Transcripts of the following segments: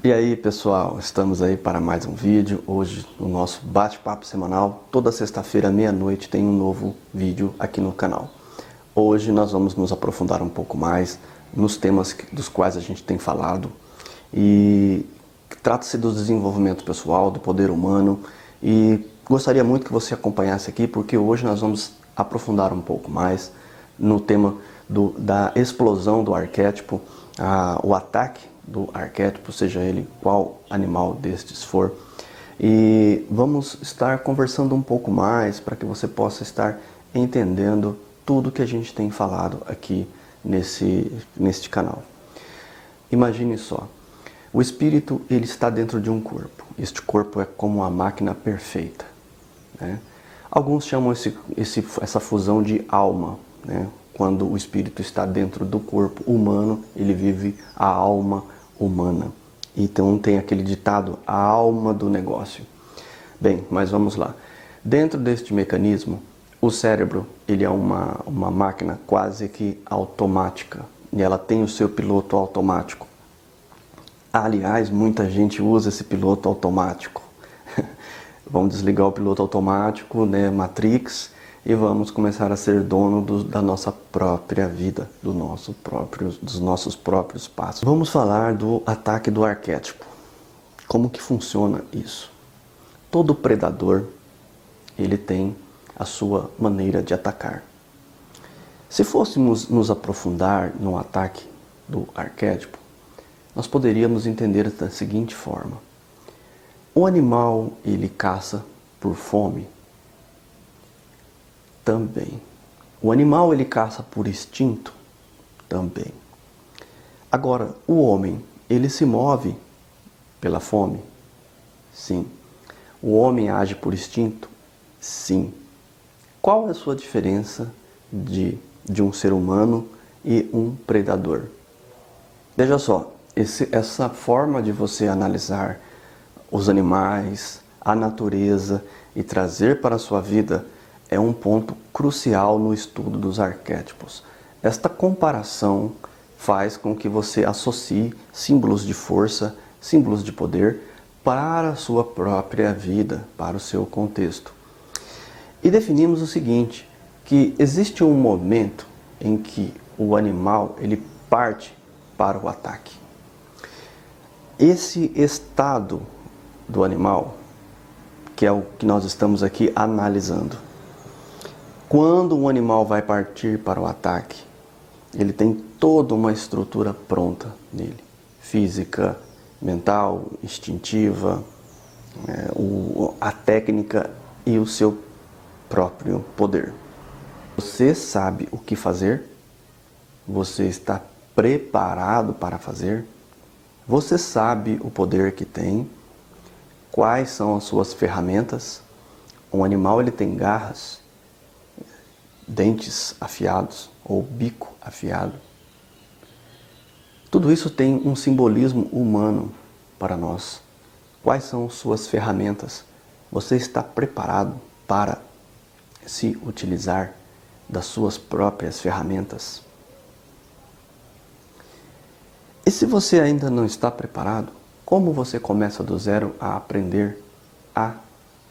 E aí pessoal, estamos aí para mais um vídeo. Hoje no nosso bate-papo semanal, toda sexta-feira meia-noite tem um novo vídeo aqui no canal. Hoje nós vamos nos aprofundar um pouco mais nos temas dos quais a gente tem falado e trata-se do desenvolvimento pessoal, do poder humano, e gostaria muito que você acompanhasse aqui porque hoje nós vamos aprofundar um pouco mais no tema da explosão do arquétipo, o ataque do arquétipo, seja ele qual animal destes for. E vamos estar conversando um pouco mais para que você possa estar entendendo tudo que a gente tem falado aqui neste canal. Imagine só, o espírito ele está dentro de um corpo. Este corpo é como uma máquina perfeita, né? Alguns chamam essa fusão de alma, né? Quando o espírito está dentro do corpo humano, ele vive a alma humana. Então tem aquele ditado, a alma do negócio. Bem, mas vamos lá. Dentro deste mecanismo, o cérebro ele é uma máquina quase que automática. E ela tem o seu piloto automático. Aliás, muita gente usa esse piloto automático. Vamos desligar o piloto automático, né, Matrix, e vamos começar a ser dono da nossa própria vida, dos nossos próprios passos. Vamos falar do ataque do arquétipo. Como que funciona isso? Todo predador, ele tem a sua maneira de atacar. Se fôssemos nos aprofundar no ataque do arquétipo, nós poderíamos entender da seguinte forma. O animal, ele caça por fome? Também. O animal, ele caça por instinto? Também. Agora, o homem, ele se move pela fome? Sim. O homem age por instinto? Sim. Qual é a sua diferença de um ser humano e um predador? Veja só, essa forma de você analisar os animais, a natureza e trazer para a sua vida é um ponto crucial no estudo dos arquétipos. Esta comparação faz com que você associe símbolos de força, símbolos de poder para a sua própria vida, para o seu contexto. E definimos o seguinte, que existe um momento em que o animal ele parte para o ataque. Esse estado do animal, que é o que nós estamos aqui analisando. Quando um animal vai partir para o ataque, ele tem toda uma estrutura pronta nele. Física, mental, instintiva, a técnica e o seu próprio poder. Você sabe o que fazer? Você está preparado para fazer? Você sabe o poder que tem? Quais são as suas ferramentas? Um animal ele tem garras, dentes afiados ou bico afiado. Tudo isso tem um simbolismo humano para nós. Quais são suas ferramentas? Você está preparado para se utilizar das suas próprias ferramentas? E se você ainda não está preparado, como você começa do zero a aprender a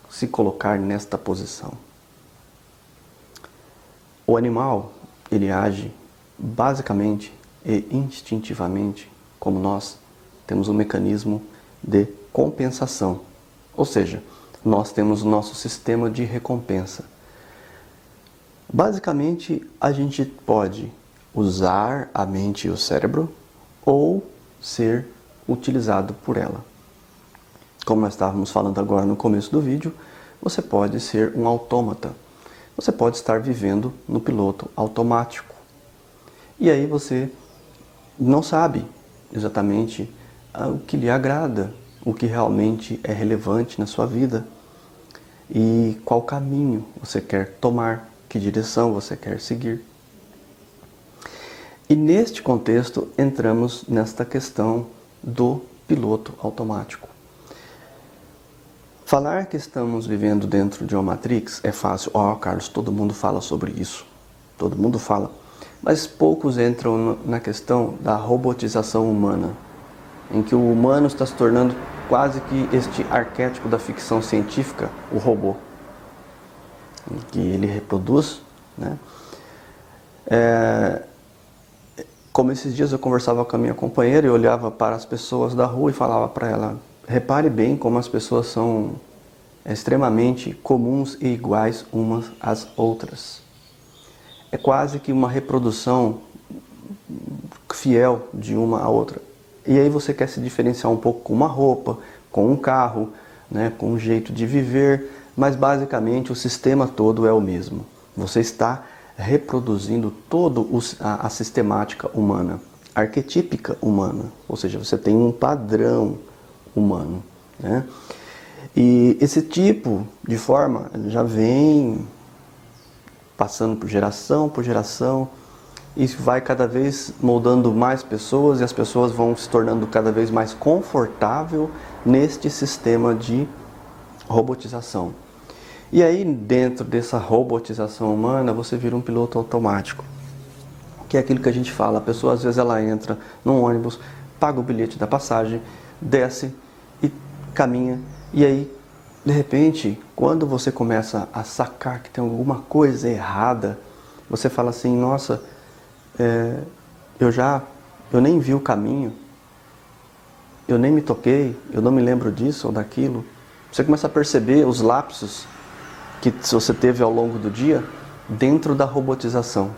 se colocar nesta posição? O animal, ele age basicamente e instintivamente, como nós temos um mecanismo de compensação. Ou seja, nós temos o nosso sistema de recompensa. Basicamente, a gente pode usar a mente e o cérebro ou ser utilizado por ela. Como nós estávamos falando agora no começo do vídeo, você pode ser um autômata. Você pode estar vivendo no piloto automático. E aí você não sabe exatamente o que lhe agrada, o que realmente é relevante na sua vida e qual caminho você quer tomar, que direção você quer seguir. E neste contexto entramos nesta questão do piloto automático. Falar que estamos vivendo dentro de uma Matrix é fácil. Carlos, todo mundo fala sobre isso. Todo mundo fala. Mas poucos entram na questão da robotização humana. em que o humano está se tornando quase que este arquétipo da ficção científica, o robô, em que ele reproduz, né? Como esses dias eu conversava com a minha companheira e olhava para as pessoas da rua e falava para ela: repare bem como as pessoas são extremamente comuns e iguais umas às outras. É quase que uma reprodução fiel de uma a outra. E aí você quer se diferenciar um pouco com uma roupa, com um carro, né, com um jeito de viver, mas basicamente o sistema todo é o mesmo. Você está reproduzindo toda a sistemática humana, arquetípica humana, ou seja, você tem um padrão humano, né? E esse tipo de forma já vem passando por geração, isso vai cada vez moldando mais pessoas e as pessoas vão se tornando cada vez mais confortável neste sistema de robotização. E aí, dentro dessa robotização humana, você vira um piloto automático, que é aquilo que a gente fala. A pessoa, às vezes, ela entra num ônibus, paga o bilhete da passagem, desce e caminha. E aí, de repente, quando você começa a sacar que tem alguma coisa errada, você fala assim: nossa, eu nem vi o caminho, eu nem me toquei, eu não me lembro disso ou daquilo. Você começa a perceber os lapsos que você teve ao longo do dia dentro da robotização.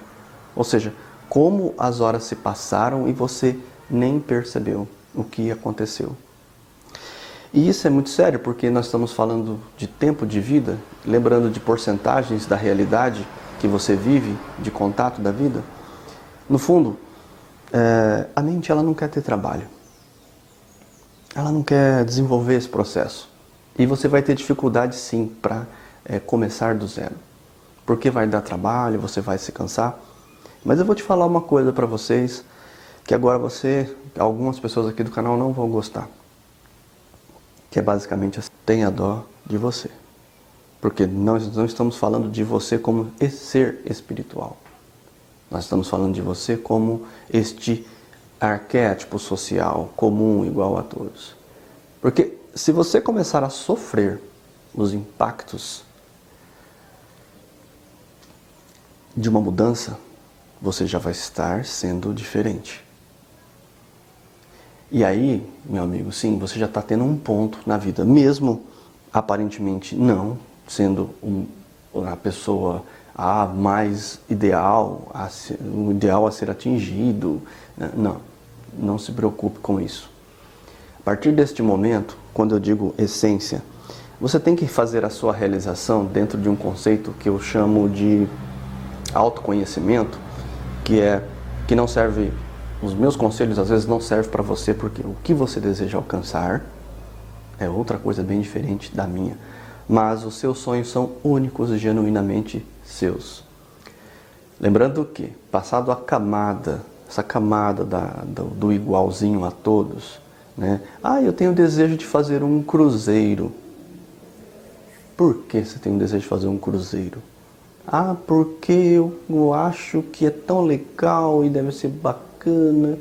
Ou seja, como as horas se passaram e você nem percebeu o que aconteceu. E isso é muito sério, porque nós estamos falando de tempo de vida, lembrando de porcentagens da realidade que você vive, de contato da vida. No fundo, a mente ela não quer ter trabalho. Ela não quer desenvolver esse processo. E você vai ter dificuldade sim para começar do zero. Porque vai dar trabalho, você vai se cansar. Mas eu vou te falar uma coisa para vocês, que agora algumas pessoas aqui do canal não vão gostar. Que é basicamente assim: tenha dó de você. Porque nós não estamos falando de você como ser espiritual. Nós estamos falando de você como este arquétipo social, comum, igual a todos. Porque se você começar a sofrer os impactos de uma mudança, você já vai estar sendo diferente. E aí, meu amigo, sim, você já está tendo um ponto na vida, mesmo aparentemente não sendo a pessoa mais ideal, o ideal a ser atingido. Não se preocupe com isso. A partir deste momento, quando eu digo essência, você tem que fazer a sua realização dentro de um conceito que eu chamo de autoconhecimento, que não serve, os meus conselhos às vezes não servem para você, porque o que você deseja alcançar é outra coisa bem diferente da minha, mas os seus sonhos são únicos e genuinamente seus. Lembrando que, passado essa camada do igualzinho a todos, né? Eu tenho o desejo de fazer um cruzeiro. Por que você tem o desejo de fazer um cruzeiro? Porque eu acho que é tão legal e deve ser bacana.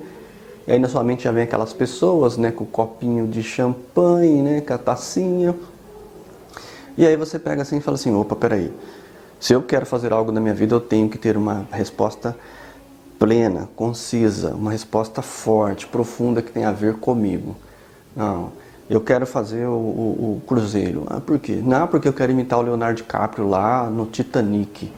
E aí na sua mente já vem aquelas pessoas, né, com o copinho de champanhe, né, com a tacinha. E aí você pega assim e fala assim: opa, peraí. Se eu quero fazer algo na minha vida, eu tenho que ter uma resposta plena, concisa, uma resposta forte, profunda, que tem a ver comigo. Não, eu quero fazer o cruzeiro. Por quê? Não, porque eu quero imitar o Leonardo DiCaprio lá no Titanic.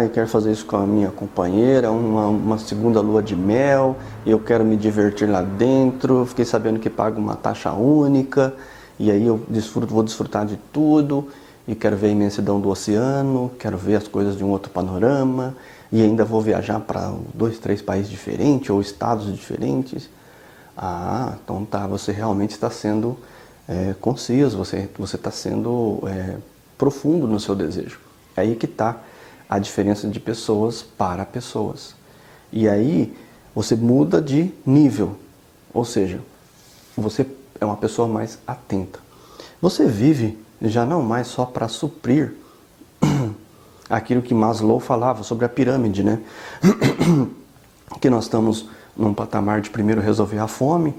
Eu quero fazer isso com a minha companheira, uma segunda lua de mel, eu quero me divertir lá dentro, fiquei sabendo que pago uma taxa única, e aí eu vou desfrutar de tudo, e quero ver a imensidão do oceano, quero ver as coisas de um outro panorama, e ainda vou viajar para 2, 3 países diferentes, ou estados diferentes. Então tá, você realmente está sendo conciso, você está sendo profundo no seu desejo. É aí que está a diferença de pessoas para pessoas. E aí você muda de nível, ou seja, você é uma pessoa mais atenta. Você vive já não mais só para suprir aquilo que Maslow falava sobre a pirâmide, né? Que nós estamos num patamar de primeiro resolver a fome,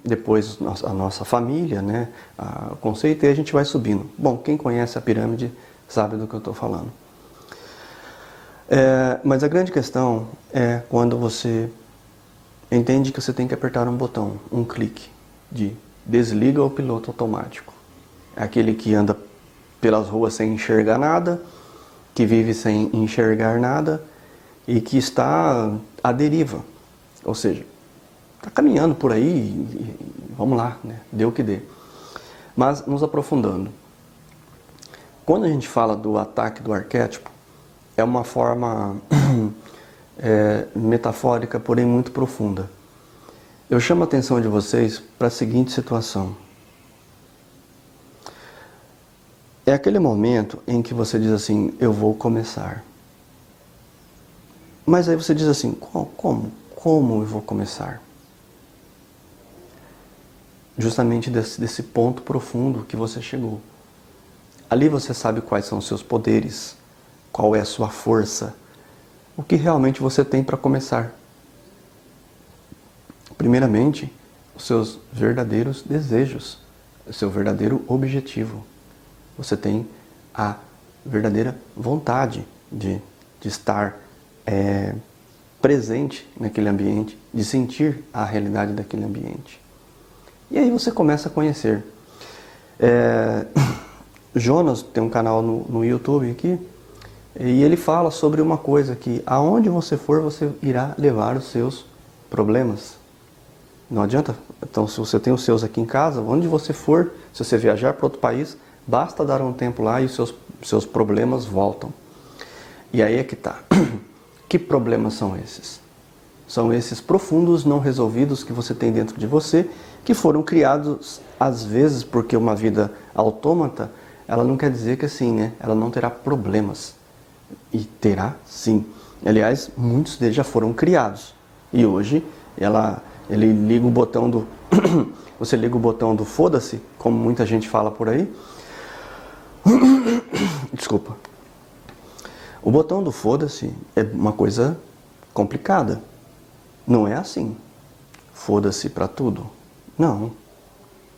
depois a nossa família, né, o conceito, e a gente vai subindo. Bom, quem conhece a pirâmide sabe do que eu estou falando. Mas a grande questão é quando você entende que você tem que apertar um botão, um clique de desliga o piloto automático. É aquele que anda pelas ruas sem enxergar nada, que vive sem enxergar nada e que está à deriva. Ou seja, está caminhando por aí e vamos lá, né? Dê o que dê. Mas nos aprofundando. Quando a gente fala do ataque do arquétipo, é uma forma metafórica, porém muito profunda. Eu chamo a atenção de vocês para a seguinte situação. É aquele momento em que você diz assim, eu vou começar. Mas aí você diz assim, como eu vou começar? Justamente desse ponto profundo que você chegou. Ali você sabe quais são os seus poderes, qual é a sua força, o que realmente você tem para começar. Primeiramente, os seus verdadeiros desejos, o seu verdadeiro objetivo. Você tem a verdadeira vontade de estar presente naquele ambiente, de sentir a realidade daquele ambiente. E aí você começa a conhecer. Jonas tem um canal no YouTube aqui, e ele fala sobre uma coisa que aonde você for, você irá levar os seus problemas. Não adianta, então se você tem os seus aqui em casa, onde você for, se você viajar para outro país, basta dar um tempo lá e os seus problemas voltam. E aí é que tá. Que problemas são esses? São esses profundos não resolvidos que você tem dentro de você, que foram criados às vezes porque uma vida autômata, ela não quer dizer que assim, né? Ela não terá problemas. E terá sim. Aliás, muitos deles já foram criados. E hoje, ele liga o botão do... você liga o botão do foda-se, como muita gente fala por aí. Desculpa. O botão do foda-se é uma coisa complicada. Não é assim. Foda-se para tudo. Não.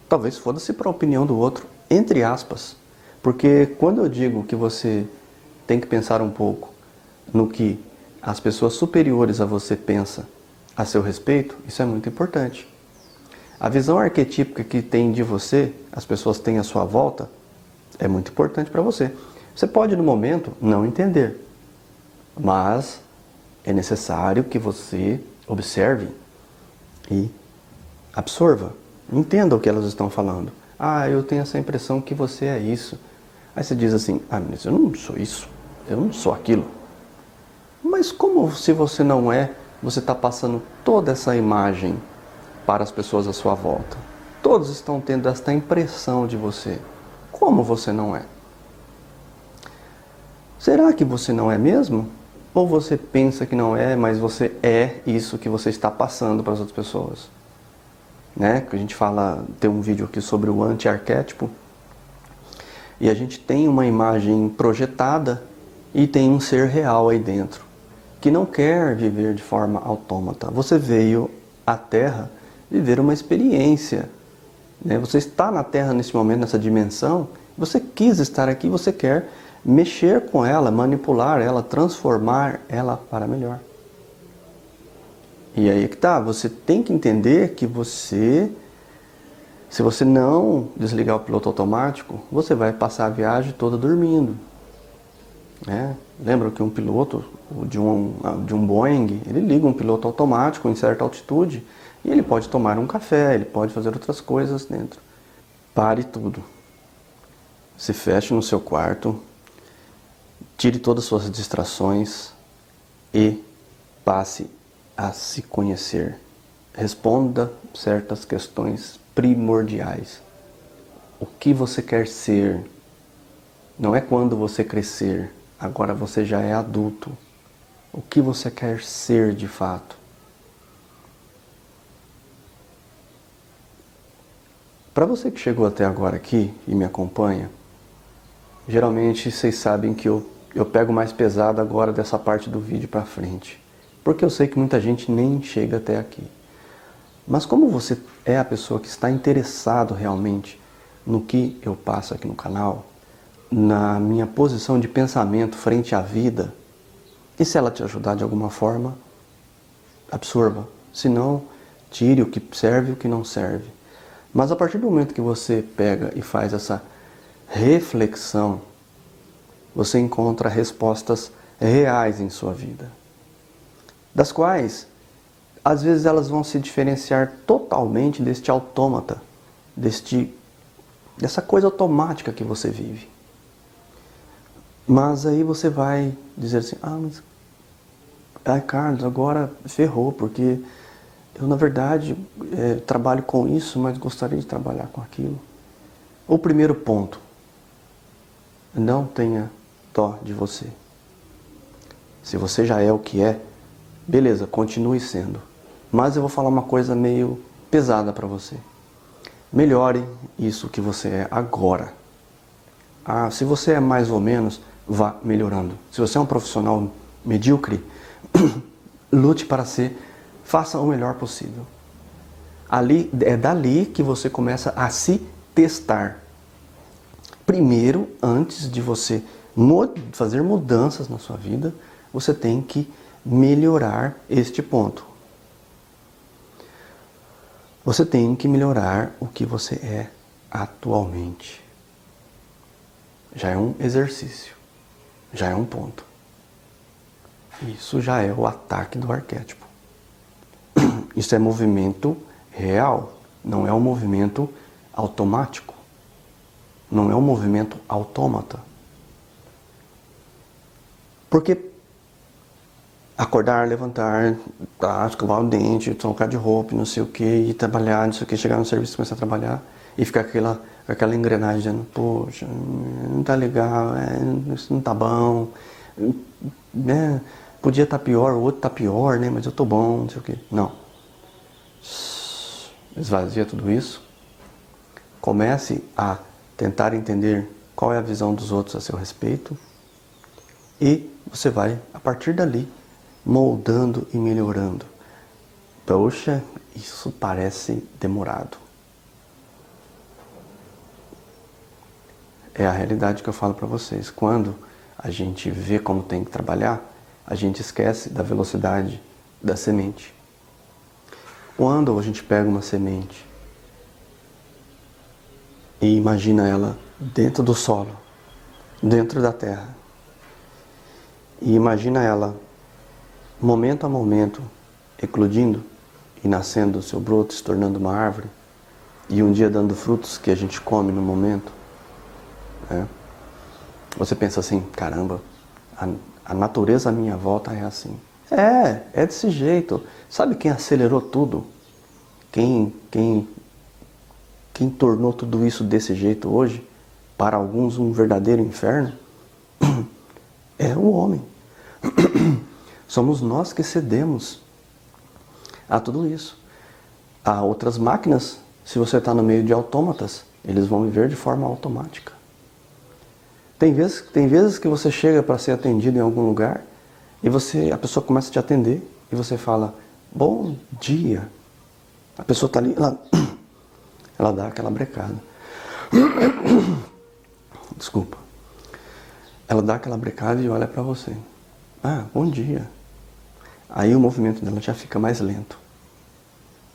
Talvez foda-se para a opinião do outro, entre aspas. Porque quando eu digo que você tem que pensar um pouco no que as pessoas superiores a você pensam a seu respeito, isso é muito importante. A visão arquetípica que tem de você, as pessoas têm à sua volta, é muito importante para você. Você pode, no momento, não entender, mas é necessário que você observe e absorva. Entenda o que elas estão falando. Ah, eu tenho essa impressão que você é isso. Aí você diz assim, ah, mas eu não sou isso, eu não sou aquilo. Mas como se você não é, você está passando toda essa imagem para as pessoas à sua volta? Todos estão tendo esta impressão de você. Como você não é? Será que você não é mesmo? Ou você pensa que não é, mas você é isso que você está passando para as outras pessoas? Né? Que a gente fala, tem um vídeo aqui sobre o anti-arquétipo, e a gente tem uma imagem projetada e tem um ser real aí dentro, que não quer viver de forma autômata. Você veio à Terra viver uma experiência. Né? Você está na Terra nesse momento, nessa dimensão, você quis estar aqui, você quer mexer com ela, manipular ela, transformar ela para melhor. E aí é que tá, você tem que entender que você, se você não desligar o piloto automático, você vai passar a viagem toda dormindo. Né? Lembra que um piloto de um Boeing, ele liga um piloto automático em certa altitude e ele pode tomar um café, ele pode fazer outras coisas dentro. Pare tudo. Se feche no seu quarto, tire todas as suas distrações e passe a se conhecer. Responda certas questões primordiais. O que você quer ser? Não é quando você crescer, agora você já é adulto. O que você quer ser de fato? Para você que chegou até agora aqui e me acompanha, geralmente vocês sabem que eu pego mais pesado agora dessa parte do vídeo para frente. Porque eu sei que muita gente nem chega até aqui. Mas como você é a pessoa que está interessado realmente no que eu passo aqui no canal, na minha posição de pensamento frente à vida, e se ela te ajudar de alguma forma, absorva. Se não, tire o que serve e o que não serve. Mas a partir do momento que você pega e faz essa reflexão, você encontra respostas reais em sua vida, das quais, às vezes, elas vão se diferenciar totalmente deste autômata, dessa coisa automática que você vive. Mas aí você vai dizer assim, Carlos, agora ferrou, porque eu, na verdade, trabalho com isso, mas gostaria de trabalhar com aquilo. O primeiro ponto, não tenha dó de você. Se você já é o que é, beleza, continue sendo. Mas eu vou falar uma coisa meio pesada para você. Melhore isso que você é agora. Se você é mais ou menos, vá melhorando. Se você é um profissional medíocre, lute para ser, faça o melhor possível. É dali que você começa a se testar. Primeiro, antes de você fazer mudanças na sua vida, você tem que melhorar este ponto. Você tem que melhorar o que você é atualmente. Já é um exercício, já é um ponto. Isso já é o ataque do arquétipo. Isso é movimento real, não é um movimento automático. Não é um movimento autômata. Porque acordar, levantar, escovar o dente, trocar de roupa, não sei o que, ir trabalhar, não sei o que, chegar no serviço, começar a trabalhar e ficar aquela engrenagem dizendo, poxa, não tá legal, isso não tá bom, né? Podia estar pior, o outro tá pior, né? Mas eu tô bom, não sei o que. Não. Esvazia tudo isso. Comece a tentar entender qual é a visão dos outros a seu respeito e você vai, a partir dali, moldando e melhorando. Poxa, isso parece demorado. É a realidade que eu falo para vocês. Quando a gente vê como tem que trabalhar, a gente esquece da velocidade da semente. Quando a gente pega uma semente e imagina ela dentro do solo, dentro da terra, e imagina ela, momento a momento, eclodindo e nascendo o seu broto, se tornando uma árvore, e um dia dando frutos que a gente come no momento, você pensa assim, caramba, a natureza à minha volta é assim. É desse jeito. Sabe quem acelerou tudo? Quem tornou tudo isso desse jeito hoje? Para alguns um verdadeiro inferno? É o homem. Somos nós que cedemos a tudo isso. Há outras máquinas, se você está no meio de autômatas, eles vão viver de forma automática. Tem vezes que você chega para ser atendido em algum lugar e a pessoa começa a te atender e você fala, bom dia. A pessoa está ali, ela dá aquela brecada. Desculpa. Ela dá aquela brecada e olha para você. Bom dia. Aí o movimento dela já fica mais lento.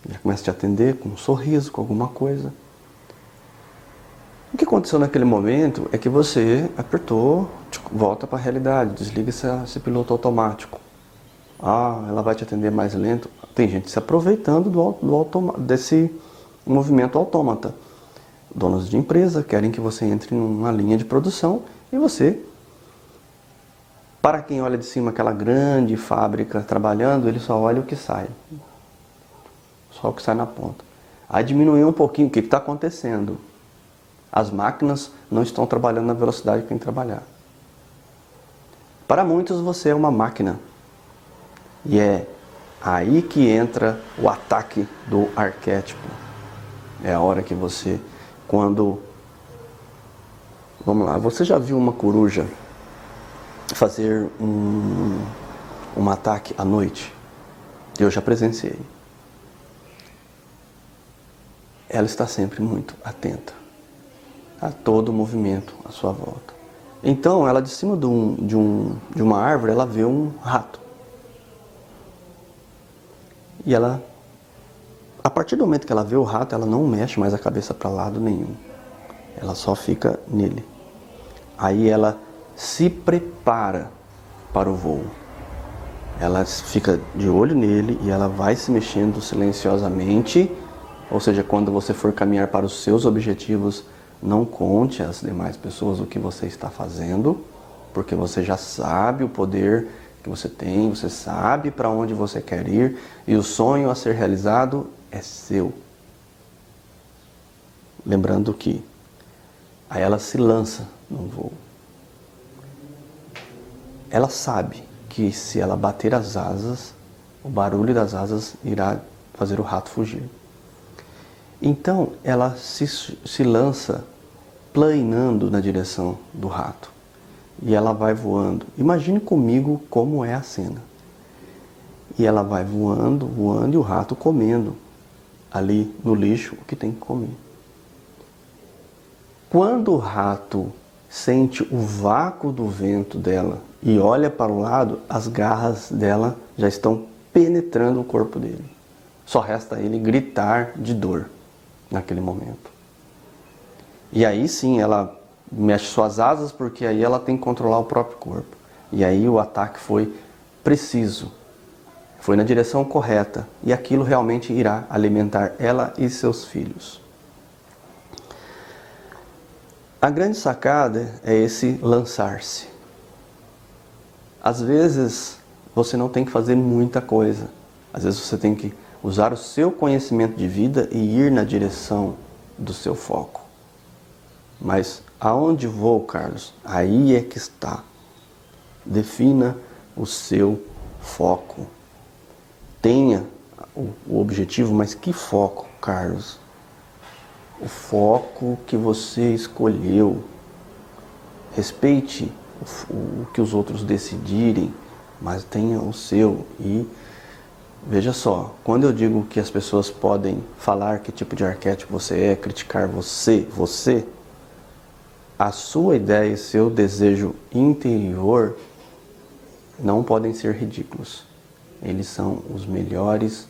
Já começa a te atender com um sorriso, com alguma coisa. O que aconteceu naquele momento é que você apertou, volta para a realidade, desliga esse piloto automático. Ela vai te atender mais lento. Tem gente se aproveitando desse movimento autômata. Donos de empresa querem que você entre numa linha de produção e você, para quem olha de cima aquela grande fábrica trabalhando, ele só olha o que sai. Só o que sai na ponta. Aí diminuiu um pouquinho, o que está acontecendo? As máquinas não estão trabalhando na velocidade que tem que trabalhar. Para muitos você é uma máquina. E é aí que entra o ataque do arquétipo. É a hora que você, vamos lá, você já viu uma coruja fazer um ataque à noite? Eu já presenciei. ela está sempre muito atenta a todo o movimento à sua volta. Então, ela de cima de uma árvore, ela vê um rato. E ela, a partir do momento que ela vê o rato, ela não mexe mais a cabeça para lado nenhum. Ela só fica nele. Aí ela se prepara para o voo. Ela fica de olho nele e ela vai se mexendo silenciosamente. Ou seja, quando você for caminhar para os seus objetivos, não conte às demais pessoas o que você está fazendo, porque você já sabe o poder que você tem, você sabe para onde você quer ir e o sonho a ser realizado é seu. Lembrando que aí ela se lança no voo. Ela sabe que se ela bater as asas, o barulho das asas irá fazer o rato fugir. Então ela se lança planando na direção do rato. E ela vai voando. Imagine comigo como é a cena. E ela vai voando, voando e o rato comendo ali no lixo o que tem que comer. Quando o rato sente o vácuo do vento dela e olha para o lado, as garras dela já estão penetrando o corpo dele. Só resta ele gritar de dor naquele momento. E aí sim ela mexe suas asas, porque aí ela tem que controlar o próprio corpo. E aí o ataque foi preciso, foi na direção correta, e aquilo realmente irá alimentar ela e seus filhos. A grande sacada é esse lançar-se. Às vezes você não tem que fazer muita coisa. Às vezes você tem que usar o seu conhecimento de vida e ir na direção do seu foco. Mas aonde vou, Carlos? Aí é que está. Defina o seu foco. Tenha o objetivo, mas que foco, Carlos? O foco que você escolheu. Respeite o que os outros decidirem, mas tenha o seu. E veja só, quando eu digo que as pessoas podem falar que tipo de arquétipo você é, criticar você, a sua ideia e seu desejo interior não podem ser ridículos. Eles são os melhores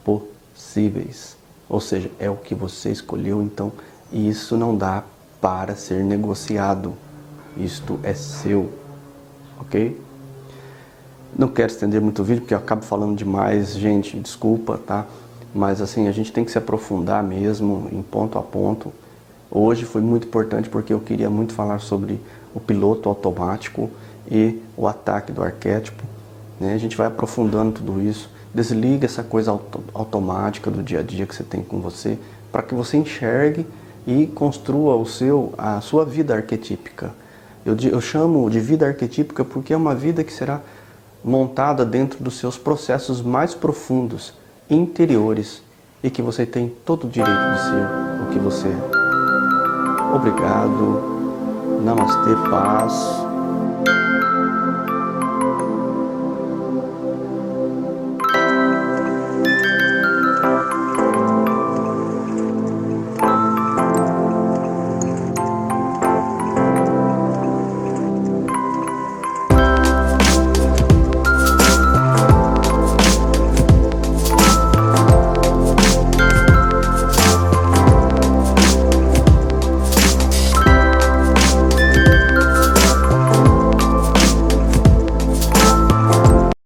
possíveis. Ou seja, é o que você escolheu, então isso não dá para ser negociado. Isto é seu, ok? Não quero estender muito o vídeo, porque eu acabo falando demais, gente, desculpa, tá? Mas assim, a gente tem que se aprofundar mesmo, em ponto a ponto. Hoje foi muito importante porque eu queria muito falar sobre o piloto automático e o ataque do arquétipo, né? A gente vai aprofundando tudo isso. Desliga essa coisa automática do dia a dia que você tem com você, para que você enxergue e construa a sua vida arquetípica. Eu chamo de vida arquetípica porque é uma vida que será montada dentro dos seus processos mais profundos, interiores, e que você tem todo o direito de ser o que você é. Obrigado. Namastê, paz.